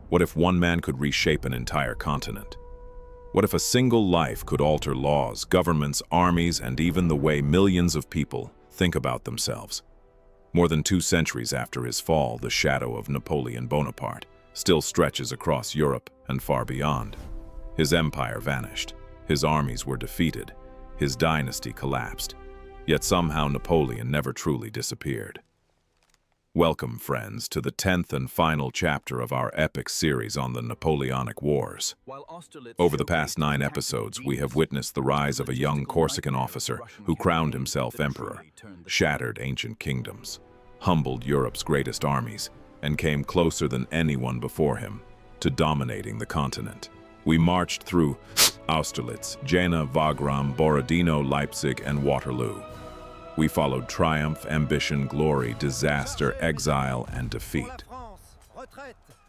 What if one man could reshape an entire continent? What if a single life could alter laws, governments, armies, and even the way millions of people think about themselves? More than 2 centuries after his fall, the shadow of Napoleon Bonaparte still stretches across Europe and far beyond. His empire vanished, his armies were defeated, his dynasty collapsed, yet somehow Napoleon never truly disappeared. Welcome, friends, to the 10th and final chapter of our epic series on the Napoleonic Wars. Over the past 9 episodes, we have witnessed the rise of a young Corsican officer who crowned himself emperor, shattered ancient kingdoms, humbled Europe's greatest armies, and came closer than anyone before him to dominating the continent. We marched through Austerlitz, Jena, Wagram, Borodino, Leipzig, and Waterloo. We followed triumph, ambition, glory, disaster, exile, and defeat.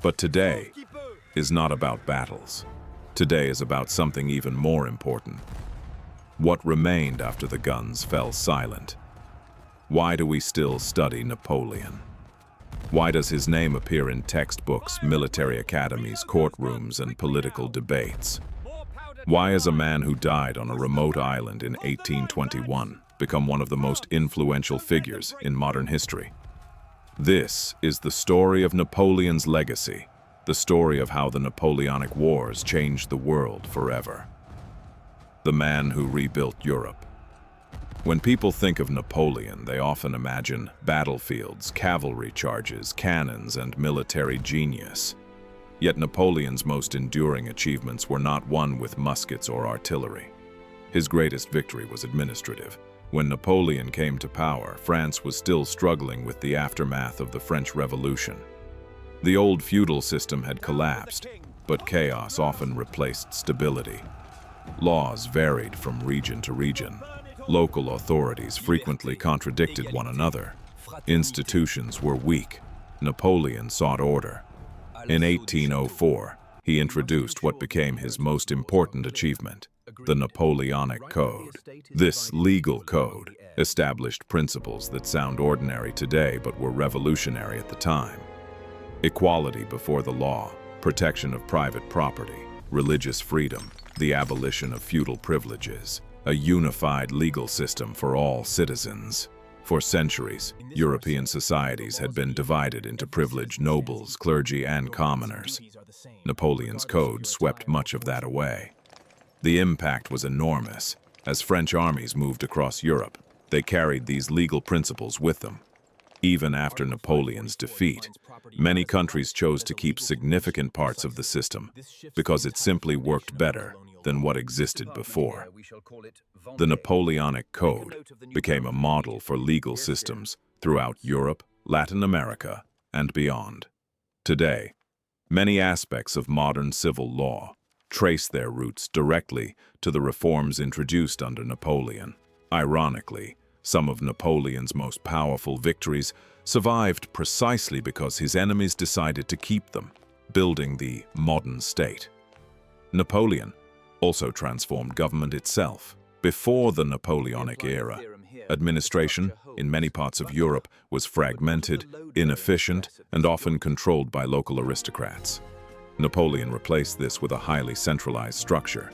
But today is not about battles. Today is about something even more important. What remained after the guns fell silent? Why do we still study Napoleon? Why does his name appear in textbooks, military academies, courtrooms, and political debates? Why is a man who died on a remote island in 1821 become one of the most influential figures in modern history? This is the story of Napoleon's legacy, the story of how the Napoleonic Wars changed the world forever. The man who rebuilt Europe. When people think of Napoleon, they often imagine battlefields, cavalry charges, cannons, and military genius. Yet Napoleon's most enduring achievements were not won with muskets or artillery. His greatest victory was administrative. When Napoleon came to power, France was still struggling with the aftermath of the French Revolution. The old feudal system had collapsed, but chaos often replaced stability. Laws varied from region to region. Local authorities frequently contradicted one another. Institutions were weak. Napoleon sought order. In 1804, he introduced what became his most important achievement, the Napoleonic Code. This legal code established principles that sound ordinary today but were revolutionary at the time. Equality before the law, protection of private property, religious freedom, the abolition of feudal privileges, a unified legal system for all citizens. For centuries, European societies had been divided into privileged nobles, clergy, and commoners. Napoleon's code swept much of that away. The impact was enormous. As French armies moved across Europe, they carried these legal principles with them. Even after Napoleon's defeat, many countries chose to keep significant parts of the system because it simply worked better than what existed before. The Napoleonic Code became a model for legal systems throughout Europe, Latin America, and beyond. Today, many aspects of modern civil law trace their roots directly to the reforms introduced under Napoleon. Ironically, some of Napoleon's most powerful victories survived precisely because his enemies decided to keep them, building the modern state. Napoleon also transformed government itself. Before the Napoleonic era, administration in many parts of Europe was fragmented, inefficient, and often controlled by local aristocrats. Napoleon replaced this with a highly centralized structure: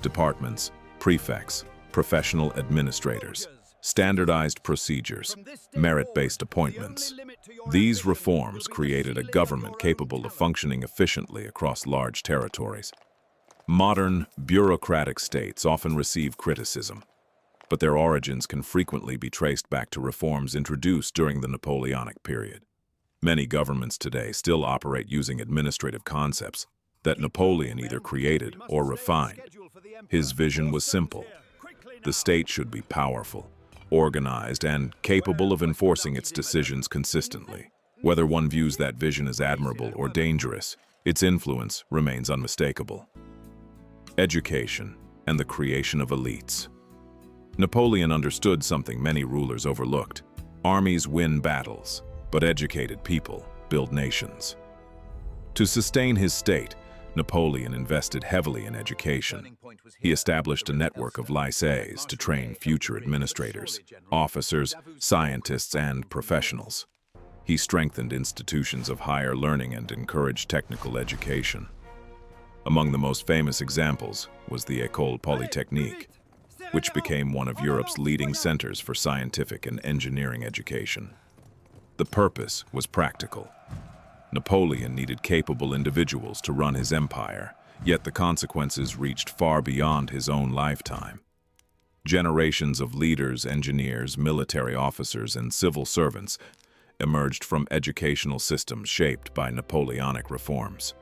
departments, prefects, professional administrators, standardized procedures, merit-based appointments. These reforms created a government capable of functioning efficiently across large territories. Modern, bureaucratic states often receive criticism, but their origins can frequently be traced back to reforms introduced during the Napoleonic period. Many governments today still operate using administrative concepts that Napoleon either created or refined. His vision was simple. The state should be powerful, organized, and capable of enforcing its decisions consistently. Whether one views that vision as admirable or dangerous, its influence remains unmistakable. Education and the creation of elites. Napoleon understood something many rulers overlooked. Armies win battles, but educated people build nations. To sustain his state, Napoleon invested heavily in education. He established a network of lycées to train future administrators, officers, scientists, and professionals. He strengthened institutions of higher learning and encouraged technical education. Among the most famous examples was the École Polytechnique, which became one of Europe's leading centers for scientific and engineering education. The purpose was practical. Napoleon needed capable individuals to run his empire, yet the consequences reached far beyond his own lifetime. Generations of leaders, engineers, military officers, and civil servants emerged from educational systems shaped by Napoleonic reforms.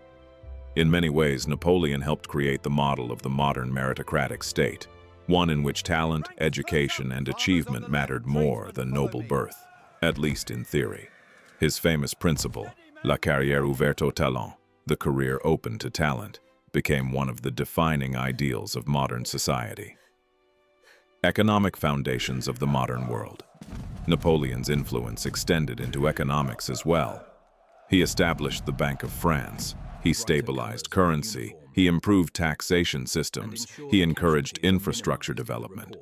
In many ways, Napoleon helped create the model of the modern meritocratic state, one in which talent, education, and achievement mattered more than noble birth, at least in theory. His famous principle, la carrière ouverte au talent, the career open to talent, became one of the defining ideals of modern society. Economic foundations of the modern world. Napoleon's influence extended into economics as well. He established the Bank of France. He stabilized currency. He improved taxation systems. He encouraged infrastructure development.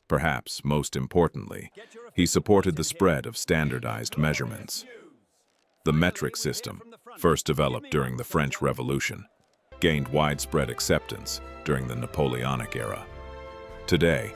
Perhaps most importantly, he supported the spread of standardized measurements. The metric system, first developed during the French Revolution, gained widespread acceptance during the Napoleonic era. Today,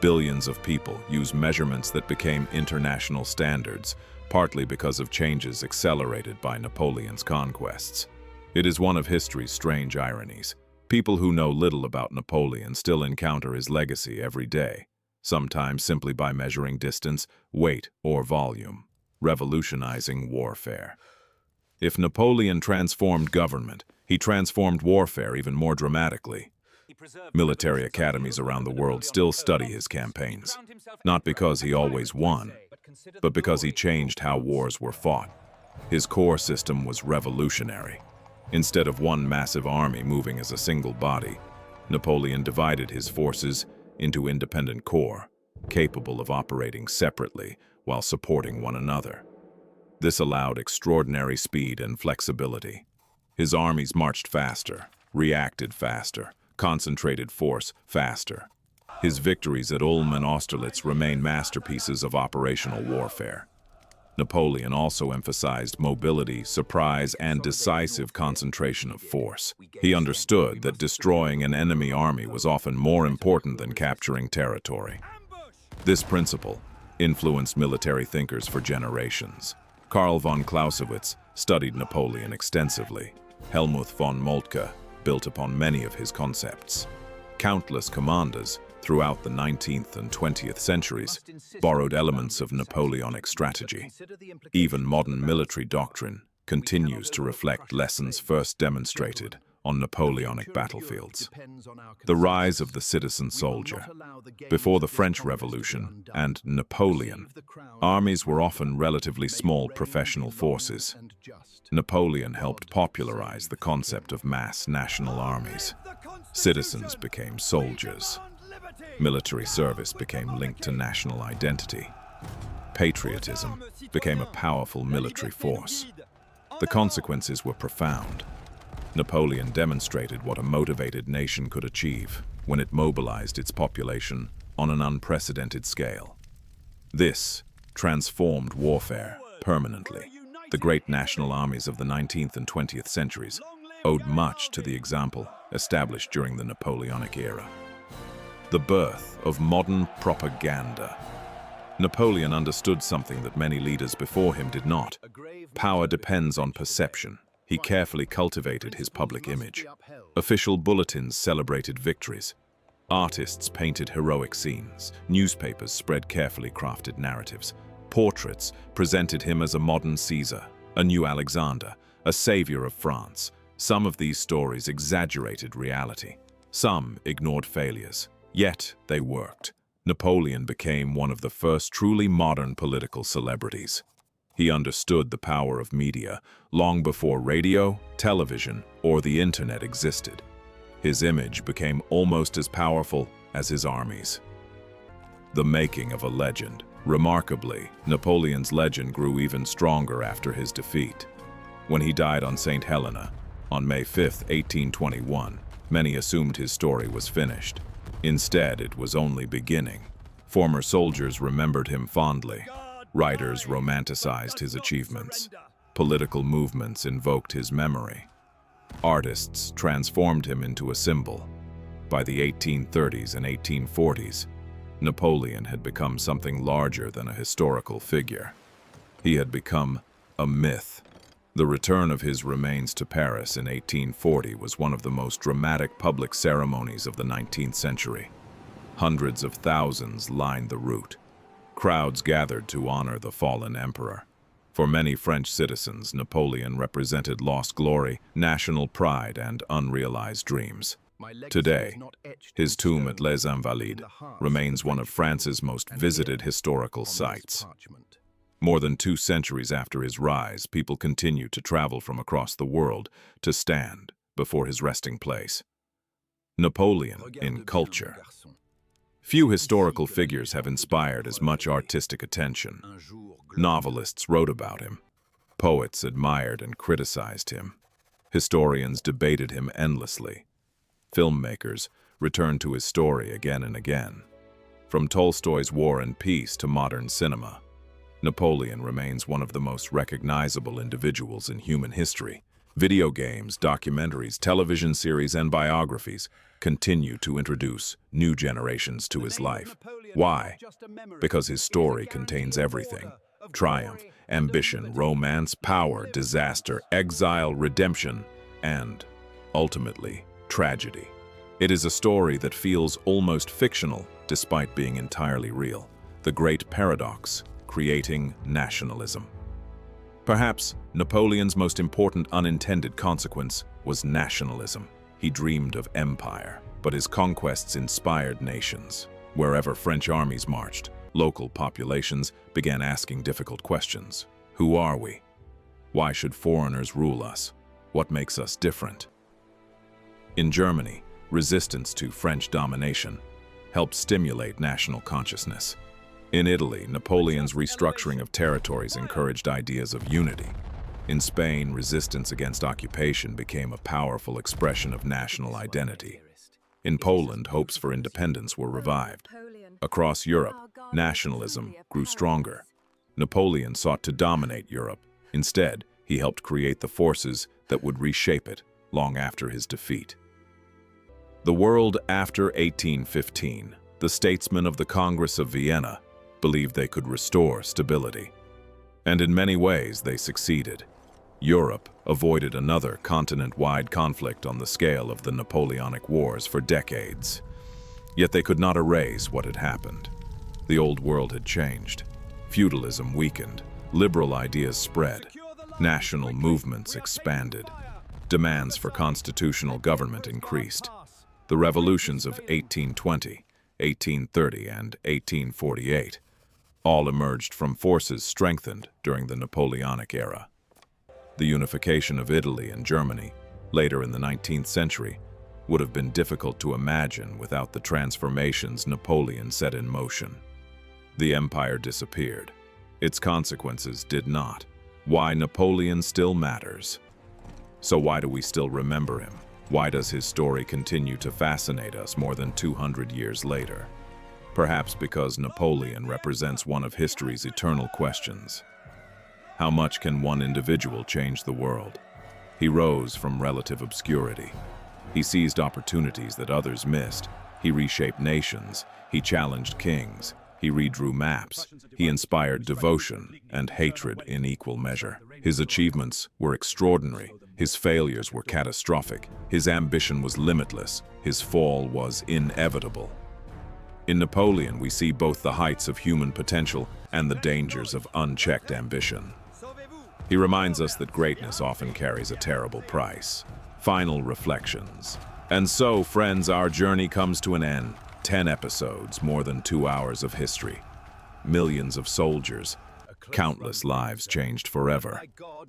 billions of people use measurements that became international standards, partly because of changes accelerated by Napoleon's conquests. It is one of history's strange ironies. People who know little about Napoleon still encounter his legacy every day, sometimes simply by measuring distance, weight, or volume, revolutionizing warfare. If Napoleon transformed government, he transformed warfare even more dramatically. Military academies around the world still study his campaigns, not because he always won, but because he changed how wars were fought. His core system was revolutionary. Instead of one massive army moving as a single body, Napoleon divided his forces into independent corps, capable of operating separately while supporting one another. This allowed extraordinary speed and flexibility. His armies marched faster, reacted faster, concentrated force faster. His victories at Ulm and Austerlitz remain masterpieces of operational warfare. Napoleon also emphasized mobility, surprise, and decisive concentration of force. He understood that destroying an enemy army was often more important than capturing territory. This principle influenced military thinkers for generations. Karl von Clausewitz studied Napoleon extensively. Helmuth von Moltke built upon many of his concepts. Countless commanders throughout the 19th and 20th centuries borrowed elements of Napoleonic strategy. Even modern military doctrine continues to reflect lessons first demonstrated on Napoleonic battlefields. The rise of the citizen soldier. Before the French Revolution and Napoleon, armies were often relatively small professional forces. Napoleon helped popularize the concept of mass national armies. Citizens became soldiers. Military service became linked to national identity. Patriotism became a powerful military force. The consequences were profound. Napoleon demonstrated what a motivated nation could achieve when it mobilized its population on an unprecedented scale. This transformed warfare permanently. The great national armies of the 19th and 20th centuries owed much to the example established during the Napoleonic era. The birth of modern propaganda. Napoleon understood something that many leaders before him did not. Power depends on perception. He carefully cultivated his public image. Official bulletins celebrated victories. Artists painted heroic scenes. Newspapers spread carefully crafted narratives. Portraits presented him as a modern Caesar, a new Alexander, a savior of France. Some of these stories exaggerated reality. Some ignored failures. Yet they worked. Napoleon became one of the first truly modern political celebrities. He understood the power of media long before radio, television, or the internet existed. His image became almost as powerful as his armies. The making of a legend. Remarkably, Napoleon's legend grew even stronger after his defeat. When he died on St. Helena, on May 5, 1821, many assumed his story was finished. Instead, it was only beginning. Former soldiers remembered him fondly. Writers romanticized his achievements. Political movements invoked his memory. Artists transformed him into a symbol. By the 1830s and 1840s, Napoleon had become something larger than a historical figure. He had become a myth. The return of his remains to Paris in 1840 was one of the most dramatic public ceremonies of the 19th century. Hundreds of thousands lined the route. Crowds gathered to honor the fallen emperor. For many French citizens, Napoleon represented lost glory, national pride, and unrealized dreams. Today, his tomb at Les Invalides remains one of France's most visited historical sites. More than 2 centuries after his rise, people continue to travel from across the world to stand before his resting place. Napoleon in culture. Few historical figures have inspired as much artistic attention. Novelists wrote about him. Poets admired and criticized him. Historians debated him endlessly. Filmmakers returned to his story again and again. From Tolstoy's War and Peace to modern cinema, Napoleon remains one of the most recognizable individuals in human history. Video games, documentaries, television series, and biographies continue to introduce new generations to his life. Why? Because his story contains everything: triumph, ambition, romance, power, disaster, exile, redemption, and, ultimately, tragedy. It is a story that feels almost fictional despite being entirely real. The great paradox: creating nationalism. Perhaps Napoleon's most important unintended consequence was nationalism. He dreamed of empire, but his conquests inspired nations. Wherever French armies marched, local populations began asking difficult questions. Who are we? Why should foreigners rule us? What makes us different? In Germany, resistance to French domination helped stimulate national consciousness. In Italy, Napoleon's restructuring of territories encouraged ideas of unity. In Spain, resistance against occupation became a powerful expression of national identity. In Poland, hopes for independence were revived. Across Europe, nationalism grew stronger. Napoleon sought to dominate Europe. Instead, he helped create the forces that would reshape it long after his defeat. The world after 1815, the statesmen of the Congress of Vienna believed they could restore stability. And in many ways, they succeeded. Europe avoided another continent-wide conflict on the scale of the Napoleonic Wars for decades. Yet they could not erase what had happened. The old world had changed. Feudalism weakened. Liberal ideas spread. National movements expanded. Demands for constitutional government increased. The revolutions of 1820, 1830, and 1848 all emerged from forces strengthened during the Napoleonic era. The unification of Italy and Germany, later in the 19th century, would have been difficult to imagine without the transformations Napoleon set in motion. The empire disappeared. Its consequences did not. Why Napoleon still matters. So why do we still remember him? Why does his story continue to fascinate us more than 200 years later? Perhaps because Napoleon represents one of history's eternal questions. How much can one individual change the world? He rose from relative obscurity. He seized opportunities that others missed. He reshaped nations. He challenged kings. He redrew maps. He inspired devotion and hatred in equal measure. His achievements were extraordinary. His failures were catastrophic. His ambition was limitless. His fall was inevitable. In Napoleon, we see both the heights of human potential and the dangers of unchecked ambition. He reminds us that greatness often carries a terrible price. Final reflections. And so, friends, our journey comes to an end. 10 episodes, more than 2 hours of history. Millions of soldiers, countless lives changed forever.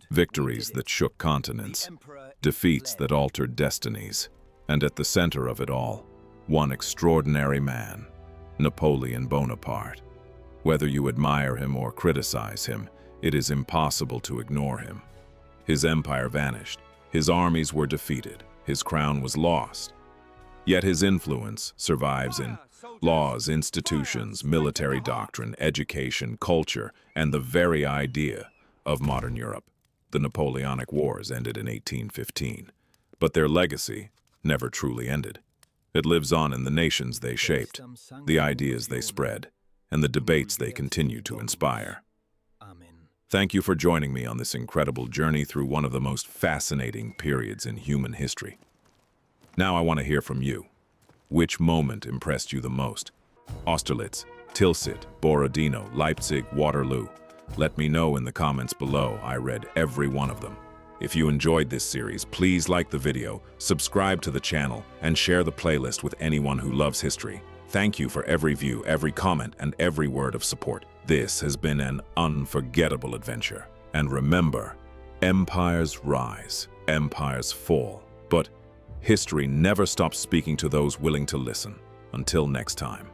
Victories that shook continents, defeats that altered destinies. And at the center of it all, one extraordinary man, Napoleon Bonaparte. Whether you admire him or criticize him, it is impossible to ignore him. His empire vanished, his armies were defeated, his crown was lost. Yet his influence survives in Laws, institutions, military doctrine, education, culture, and the very idea of modern Europe. The Napoleonic Wars ended in 1815, but their legacy never truly ended. It lives on in the nations they shaped, the ideas they spread, and the debates they continue to inspire. Thank you for joining me on this incredible journey through one of the most fascinating periods in human history. Now I want to hear from you. Which moment impressed you the most? Austerlitz, Tilsit, Borodino, Leipzig, Waterloo. Let me know in the comments below. I read every one of them. If you enjoyed this series, please like the video, subscribe to the channel, and share the playlist with anyone who loves history. Thank you for every view, every comment, and every word of support. This has been an unforgettable adventure. And remember, empires rise, empires fall, but history never stops speaking to those willing to listen. Until next time.